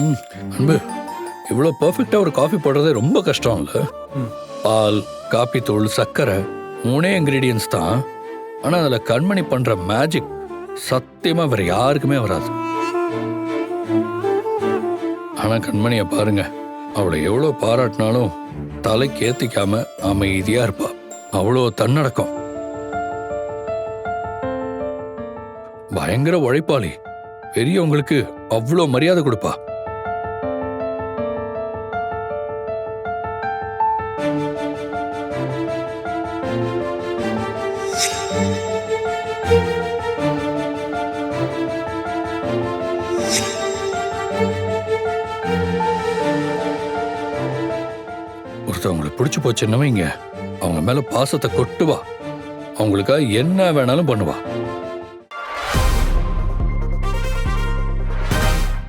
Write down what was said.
ம் அன்பு, இவ்வளோ பர்ஃபெக்டாக ஒரு காஃபி போடுறதே ரொம்ப கஷ்டம் இல்லை? பால், காப்பி தூள், சர்க்கரை 3 இன்க்ரீடியன்ஸ் தான். ஆனால் அதில் கண்மணி பண்ணுற மேஜிக் சத்தியமாக வேற யாருக்குமே வராது. ஆனால் கண்மணியை பாருங்க, அவளை எவ்வளோ பாராட்டினாலும் தலைக்கு ஏற்றிக்காம அமைதியாக இருப்பா. அவ்வளோ தன்னடக்கம். பயங்கர உழைப்பாளி. பெரியவங்களுக்கு அவ்வளோ மரியாதை கொடுப்பா. ஒருத்தவங்களுக்கு பிடிச்சு போச்சுன்னு வைங்க, அவங்க மேல பாசத்தை கொட்டுவா. அவங்களுக்காக என்ன வேணாலும் பண்ணுவா.